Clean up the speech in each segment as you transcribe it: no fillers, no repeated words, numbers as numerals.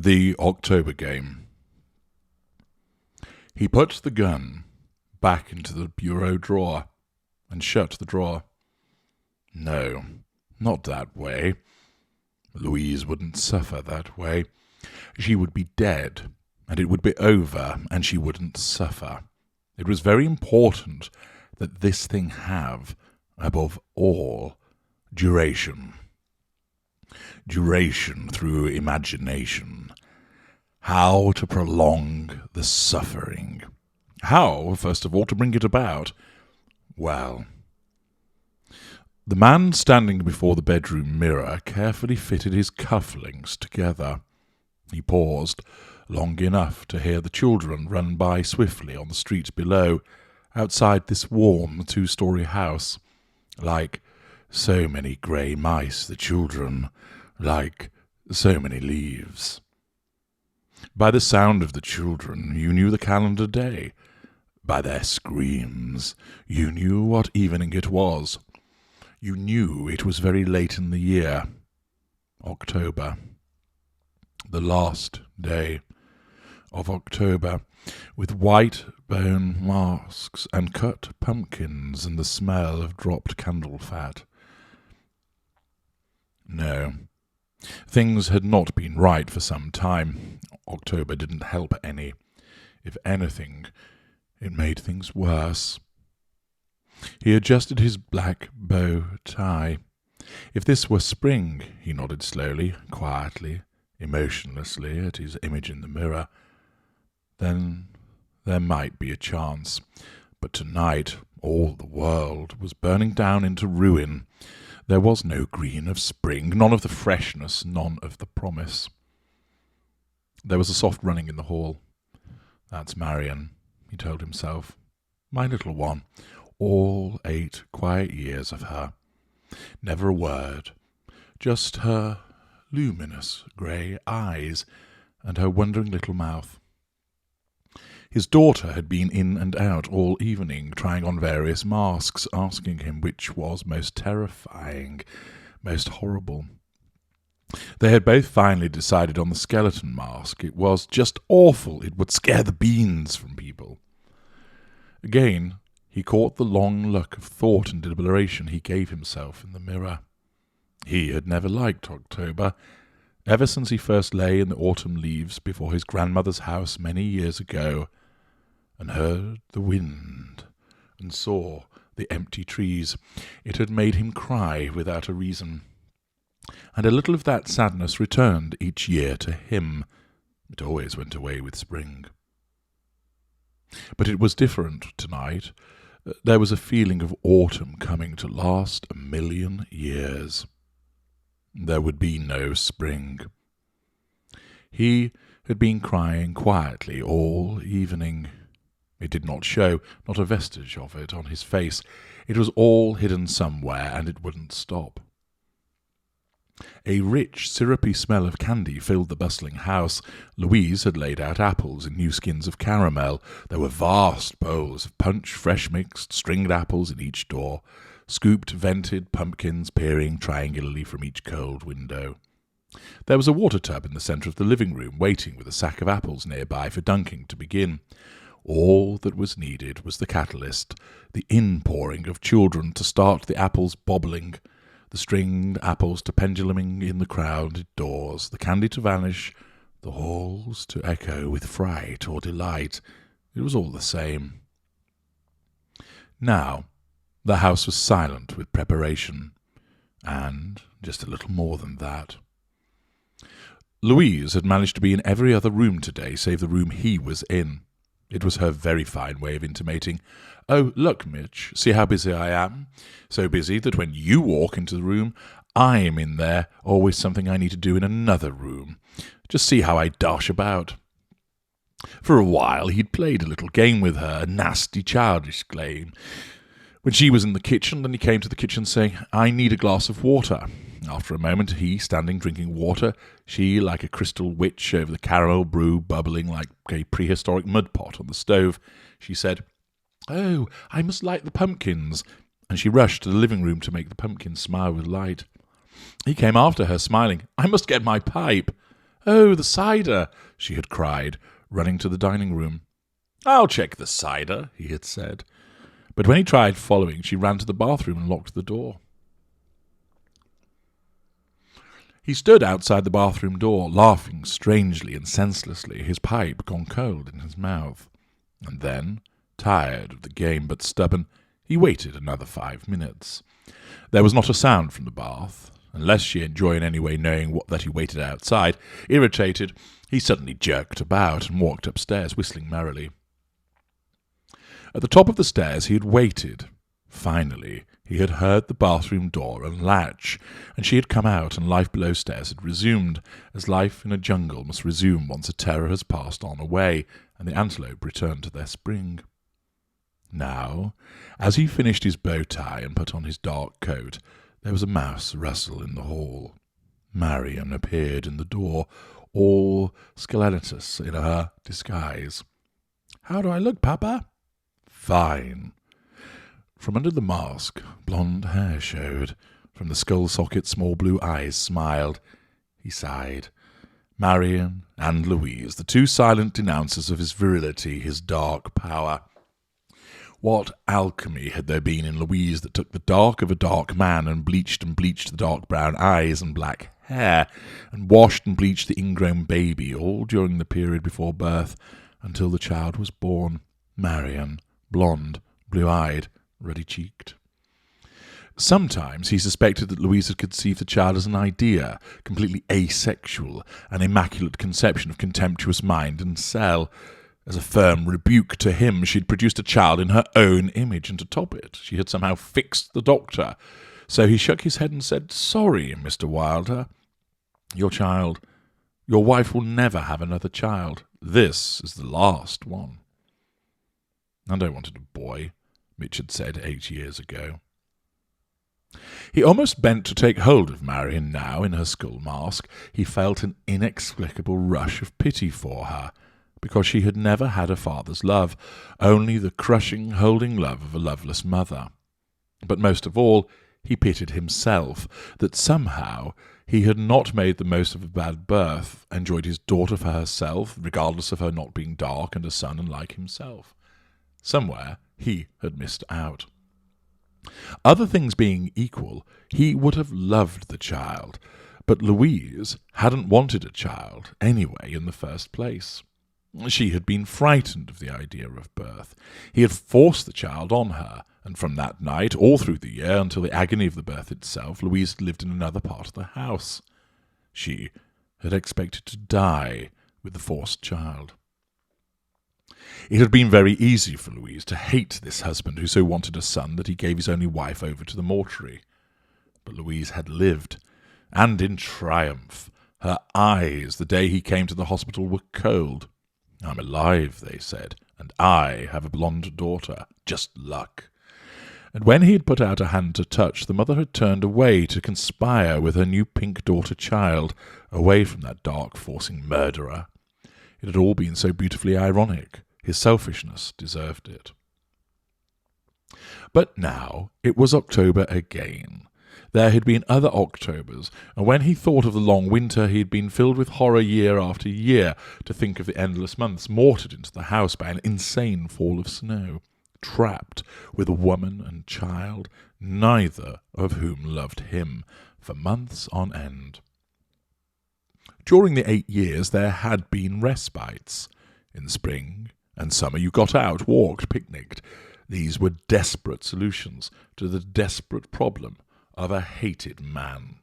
The October Game. He put the gun back into the bureau drawer and shut the drawer. No, not that way. Louise wouldn't suffer that way. She would be dead, and it would be over, and she wouldn't suffer. It was very important that this thing have, above all, duration. Duration through imagination. How to prolong the suffering. How, first of all, to bring it about? Well, the man standing before the bedroom mirror carefully fitted his cufflinks together. He paused long enough to hear the children run by swiftly on the street below, outside this warm two-story house. Like so many grey mice, the children, like so many leaves. By the sound of the children, you knew the calendar day. By their screams, you knew what evening it was. You knew it was very late in the year. October. The last day of October, with white bone masks and cut pumpkins and the smell of dropped candle fat. No, things had not been right for some time. October didn't help any. If anything, it made things worse. He adjusted his black bow tie. If this were spring, he nodded slowly, quietly, emotionlessly at his image in the mirror, then there might be a chance. But tonight all the world was burning down into ruin. There was no green of spring, none of the freshness, none of the promise. There was a soft running in the hall. That's Marion, he told himself. My little one. All 8 quiet years of her. Never a word. Just her luminous grey eyes and her wondering little mouth. His daughter had been in and out all evening, trying on various masks, asking him which was most terrifying, most horrible. They had both finally decided on the skeleton mask. It was just awful. It would scare the beans from people. Again, he caught the long look of thought and deliberation he gave himself in the mirror. He had never liked October, ever since he first lay in the autumn leaves before his grandmother's house many years ago, and heard the wind, and saw the empty trees. It had made him cry without a reason. And a little of that sadness returned each year to him. It always went away with spring. But it was different tonight. There was a feeling of autumn coming to last 1,000,000 years. There would be no spring. He had been crying quietly all evening. It did not show, not a vestige of it on his face. It was all hidden somewhere, and it wouldn't stop. A rich, syrupy smell of candy filled the bustling house. Louise had laid out apples in new skins of caramel. There were vast bowls of punch, fresh mixed, stringed apples in each door, scooped, vented pumpkins peering triangularly from each cold window. There was a water tub in the centre of the living room, waiting with a sack of apples nearby for dunking to begin. All that was needed was the catalyst, the in-pouring of children to start the apples bobbling, the stringed apples to penduluming in the crowded doors, the candy to vanish, the halls to echo with fright or delight. It was all the same. Now the house was silent with preparation, and just a little more than that. Louise had managed to be in every other room today save the room he was in. It was her very fine way of intimating, "Oh, look, Mitch, see how busy I am? So busy that when you walk into the room, I'm in there, always something I need to do in another room. Just see how I dash about." For a while he'd played a little game with her, a nasty, childish game. When she was in the kitchen, then he came to the kitchen saying, "I need a glass of water." After a moment, he standing drinking water, she like a crystal witch over the caramel brew bubbling like a prehistoric mud pot on the stove. She said, "Oh, I must light the pumpkins," and she rushed to the living room to make the pumpkins smile with light. He came after her, smiling. "I must get my pipe," "Oh, the cider!" she had cried, running to the dining room. "I'll check the cider," he had said. But when he tried following, she ran to the bathroom and locked the door. He stood outside the bathroom door, laughing strangely and senselessly, his pipe gone cold in his mouth. And then, tired of the game but stubborn, he waited another 5 minutes. There was not a sound from the bath. Unless she enjoyed in any way knowing that he waited outside, irritated, he suddenly jerked about and walked upstairs, whistling merrily. At the top of the stairs he had waited. Finally, he had heard the bathroom door unlatch, and she had come out, and life below stairs had resumed, as life in a jungle must resume once a terror has passed on away, and the antelope returned to their spring. Now, as he finished his bow tie and put on his dark coat, there was a mouse rustle in the hall. Marian appeared in the door, all skeletonous in her disguise. "How do I look, Papa?" "Fine." From under the mask, blonde hair showed. From the skull socket, small blue eyes smiled. He sighed. Marian and Louise, the two silent denouncers of his virility, his dark power. What alchemy had there been in Louise that took the dark of a dark man and bleached the dark brown eyes and black hair, and washed and bleached the ingrown baby, all during the period before birth, until the child was born? Marian, blonde, blue-eyed, ruddy-cheeked. Sometimes he suspected that Louise had conceived the child as an idea, completely asexual, an immaculate conception of contemptuous mind and cell. As a firm rebuke to him, she had produced a child in her own image, and to top it, she had somehow fixed the doctor. So he shook his head and said, "Sorry, Mr. Wilder. Your wife will never have another child. This is the last one." "And I wanted a boy," Mitch had said 8 years ago. He almost bent to take hold of Marian now in her skull mask. He felt an inexplicable rush of pity for her, because she had never had a father's love, only the crushing, holding love of a loveless mother. But most of all, he pitied himself, that somehow he had not made the most of a bad birth, enjoyed his daughter for herself, regardless of her not being dark and a son and like himself. Somewhere he had missed out. Other things being equal, he would have loved the child, but Louise hadn't wanted a child anyway in the first place. She had been frightened of the idea of birth. He had forced the child on her, and from that night, all through the year, until the agony of the birth itself, Louise had lived in another part of the house. She had expected to die with the forced child. It had been very easy for Louise to hate this husband who so wanted a son that he gave his only wife over to the mortuary. But Louise had lived, and in triumph. Her eyes, the day he came to the hospital, were cold. "I'm alive," they said, "and I have a blonde daughter. Just luck." And when he had put out a hand to touch, the mother had turned away to conspire with her new pink daughter child, away from that dark, forcing murderer. It had all been so beautifully ironic. His selfishness deserved it. But now it was October again. There had been other Octobers, and when he thought of the long winter, he had been filled with horror year after year to think of the endless months mortared into the house by an insane fall of snow, trapped with a woman and child, neither of whom loved him, for months on end. During the 8 years there had been respites. In spring and summer you got out, walked, picnicked. These were desperate solutions to the desperate problem of a hated man.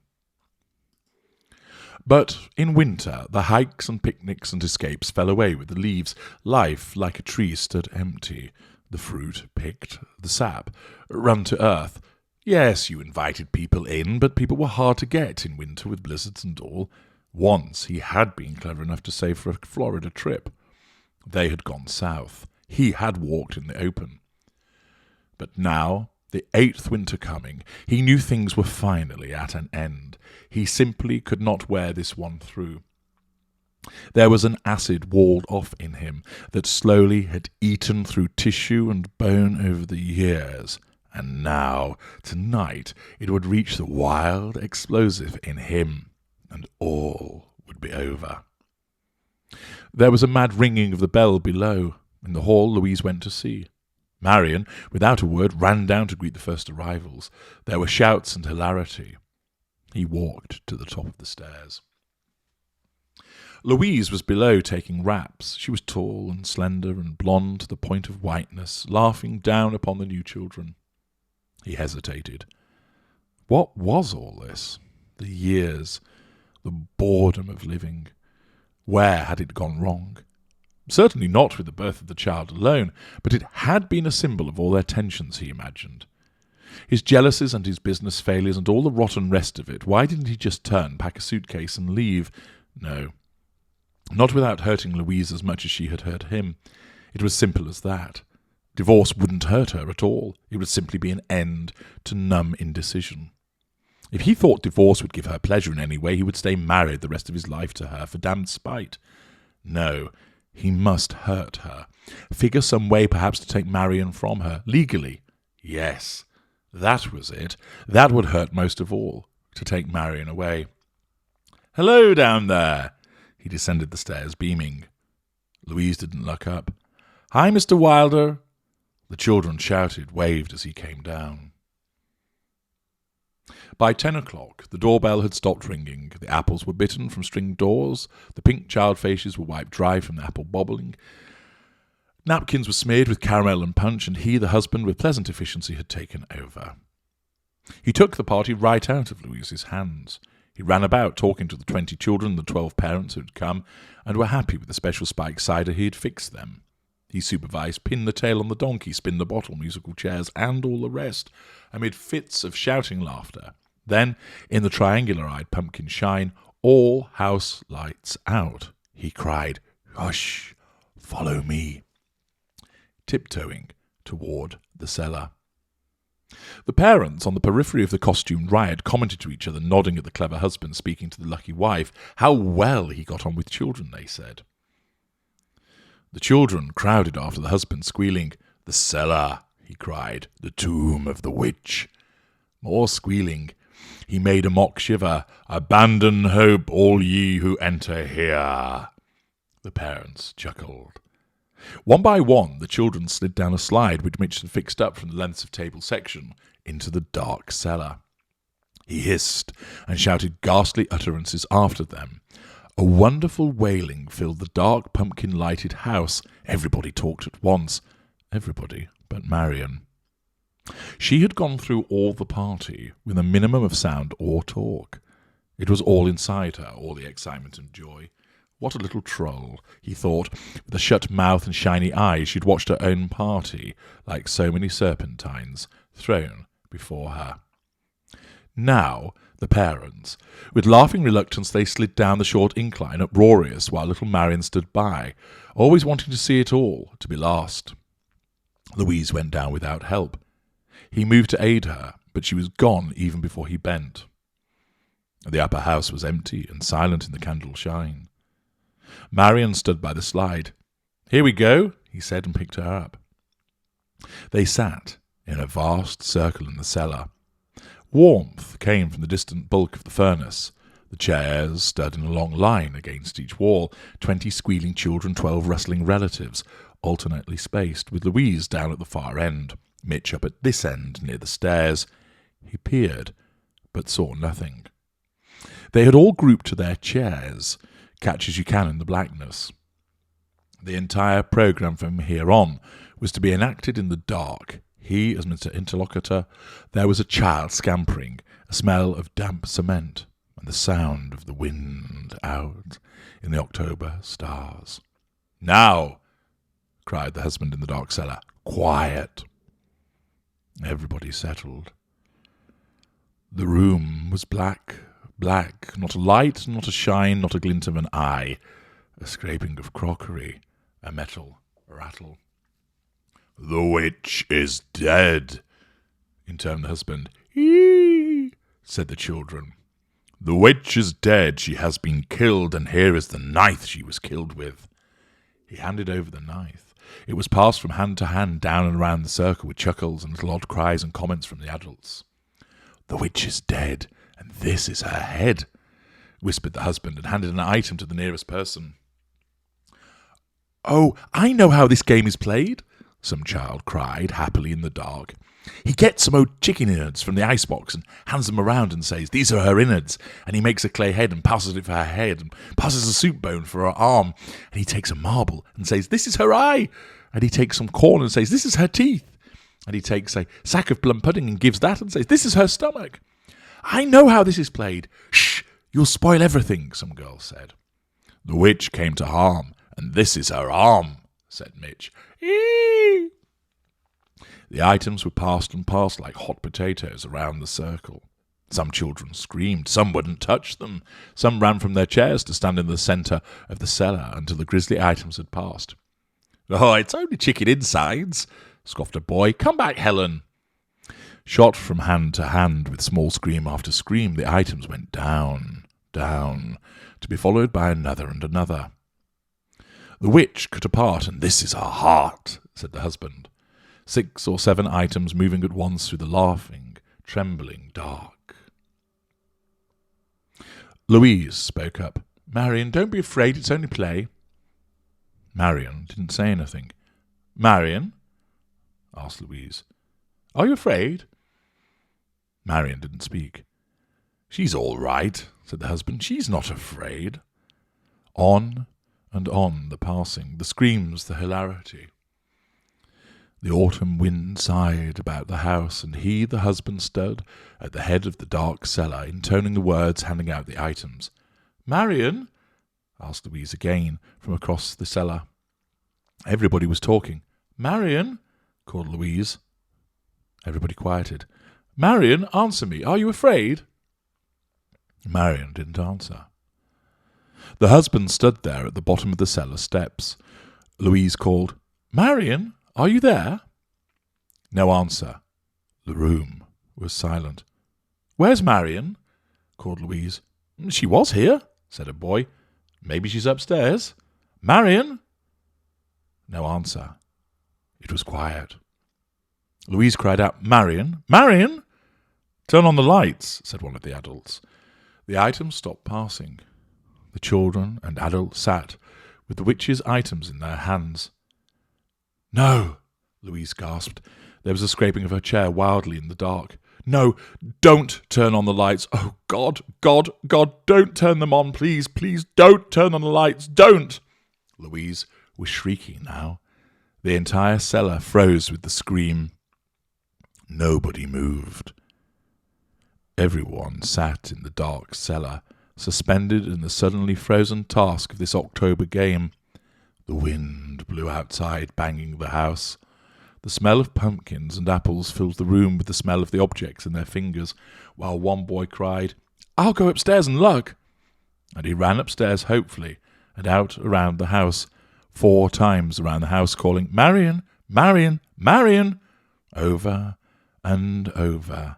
But in winter the hikes and picnics and escapes fell away with the leaves. Life, like a tree, stood empty. The fruit picked, the sap run to earth. Yes, you invited people in, but people were hard to get in winter with blizzards and all. Once he had been clever enough to save for a Florida trip. They had gone south. He had walked in the open. But now, the 8th winter coming, he knew things were finally at an end. He simply could not wear this one through. There was an acid walled off in him that slowly had eaten through tissue and bone over the years, and now, tonight, it would reach the wild explosive in him, and all would be over. There was a mad ringing of the bell below. In the hall, Louise went to see. Marion, without a word, ran down to greet the first arrivals. There were shouts and hilarity. He walked to the top of the stairs. Louise was below taking wraps. She was tall and slender and blonde to the point of whiteness, laughing down upon the new children. He hesitated. What was all this? The years, the boredom of living. Where had it gone wrong? Certainly not with the birth of the child alone, but it had been a symbol of all their tensions, he imagined. His jealousies and his business failures and all the rotten rest of it. Why didn't he just turn, pack a suitcase and leave? No. Not without hurting Louise as much as she had hurt him. It was simple as that. Divorce wouldn't hurt her at all. It would simply be an end to numb indecision. If he thought divorce would give her pleasure in any way, he would stay married the rest of his life to her for damned spite. No, he must hurt her. Figure some way perhaps to take Marion from her. Legally. Yes, that was it. That would hurt most of all, to take Marion away. Hello down there. He descended the stairs, beaming. Louise didn't look up. Hi, Mr. Wilder. The children shouted, waved as he came down. By 10 o'clock, the doorbell had stopped ringing. The apples were bitten from string doors. The pink child faces were wiped dry from the apple bobbling. Napkins were smeared with caramel and punch, and he, the husband, with pleasant efficiency, had taken over. He took the party right out of Louise's hands. He ran about, talking to the 20 children and the 12 parents who had come, and were happy with the special spiked cider he had fixed them. He supervised pin the tail on the donkey, spin the bottle, musical chairs, and all the rest, amid fits of shouting laughter. Then, in the triangular-eyed pumpkin shine, all house lights out, he cried, Hush, follow me, tiptoeing toward the cellar. The parents, on the periphery of the costumed riot, commented to each other, nodding at the clever husband speaking to the lucky wife. How well he got on with children, they said. The children crowded after the husband, squealing. The cellar, he cried, the tomb of the witch. More squealing. He made a mock shiver. Abandon hope, all ye who enter here. The parents chuckled. One by one, the children slid down a slide which Mitch had fixed up from the lengths of table section into the dark cellar. He hissed and shouted ghastly utterances after them. A wonderful wailing filled the dark pumpkin-lighted house. Everybody talked at once. Everybody but Marion. She had gone through all the party with a minimum of sound or talk. It was all inside her, all the excitement and joy. What a little troll, he thought, with a shut mouth and shiny eyes. She'd watched her own party, like so many serpentines, thrown before her. Now, the parents, with laughing reluctance, they slid down the short incline, uproarious, while little Marion stood by, always wanting to see it all, to be last. Louise went down without help. He moved to aid her, but she was gone even before he bent. The upper house was empty and silent in the candle shine. Marion stood by the slide. Here we go, he said, and picked her up. They sat in a vast circle in the cellar. Warmth came from the distant bulk of the furnace. The chairs stood in a long line against each wall, 20 squealing children, 12 rustling relatives, alternately spaced, with Louise down at the far end, Mitch up at this end near the stairs. He peered, but saw nothing. They had all grouped to their chairs, catch as you can in the blackness. The entire programme from here on was to be enacted in the dark. He, as Mr. Interlocutor, there was a child scampering, a smell of damp cement, and the sound of the wind out in the October stars. Now, cried the husband in the dark cellar, quiet. Everybody settled. The room was black, not a light, not a shine, not a glint of an eye, a scraping of crockery, a metal rattle. The witch is dead, intoned the husband. Eee, said the children. The witch is dead, she has been killed, and here is the knife she was killed with. He handed over the knife. It was passed from hand to hand down and round the circle with chuckles and little odd cries and comments from the adults. The witch is dead, and this is her head, whispered the husband, and handed an item to the nearest person. "Oh, I know how this game is played," some child cried happily in the dark. "He gets some old chicken innards from the icebox and hands them around and says, 'These are her innards,' and he makes a clay head and passes it for her head and passes a soup bone for her arm, and he takes a marble and says, 'This is her eye,' and he takes some corn and says, 'This is her teeth,' and he takes a sack of plum pudding and gives that and says, 'This is her stomach.' I know how this is played." "Shh, you'll spoil everything," some girl said. "The witch came to harm, and this is her arm," said Mitch. "Eee!" The items were passed and passed like hot potatoes around the circle. Some children screamed, some wouldn't touch them, some ran from their chairs to stand in the centre of the cellar until the grisly items had passed. "Oh, it's only chicken insides," scoffed a boy. "Come back, Helen." Shot from hand to hand with small scream after scream, the items went down, down, to be followed by another and another. "The witch cut apart, and this is her heart," said the husband. 6 or 7 items moving at once through the laughing, trembling dark. Louise spoke up. "Marion, don't be afraid, it's only play." Marion didn't say anything. "Marion?" asked Louise. "Are you afraid?" Marion didn't speak. "She's all right," said the husband. "She's not afraid." On and on the passing, the screams, the hilarity. The autumn wind sighed about the house, and he, the husband, stood at the head of the dark cellar, intoning the words, handing out the items. "Marion?" asked Louise again from across the cellar. Everybody was talking. "Marion?" called Louise. Everybody quieted. "Marion, answer me. Are you afraid?" Marion didn't answer. The husband stood there at the bottom of the cellar steps. Louise called, "Marion, are you there?" No answer. The room was silent. "Where's Marion?" called Louise. "She was here," said a boy. "Maybe she's upstairs." "Marion?" No answer. It was quiet. Louise cried out, "Marion! Marion!" "Turn on the lights," said one of the adults. The items stopped passing. The children and adults sat with the witch's items in their hands. "No!" Louise gasped. There was a scraping of her chair wildly in the dark. "No, don't turn on the lights. Oh, God, God, God, don't turn them on, please, please, don't turn on the lights, don't!" Louise was shrieking now. The entire cellar froze with the scream. Nobody moved. Everyone sat in the dark cellar, suspended in the suddenly frozen task of this October game. The wind blew outside, banging the house. The smell of pumpkins and apples filled the room with the smell of the objects in their fingers, while one boy cried, "I'll go upstairs and look." And he ran upstairs hopefully and out around the house, 4 times around the house, calling, "Marion, Marion, Marion," over and over,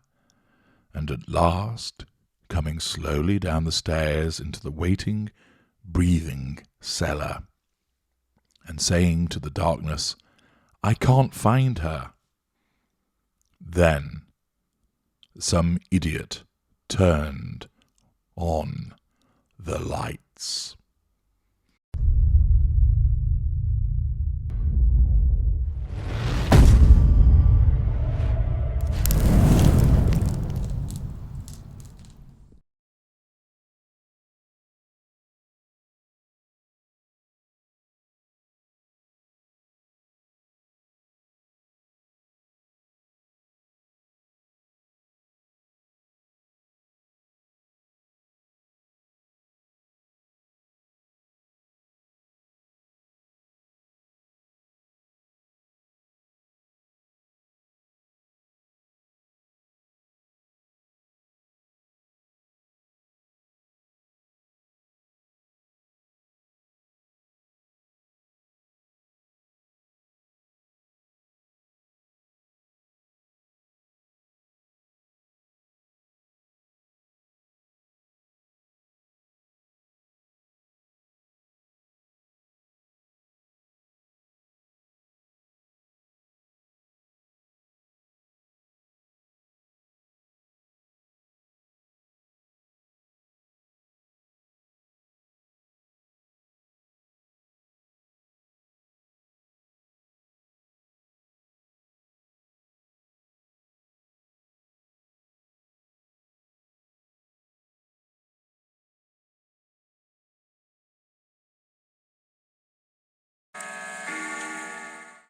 and at last coming slowly down the stairs into the waiting, breathing cellar, and saying to the darkness, "I can't find her." Then some idiot turned on the lights.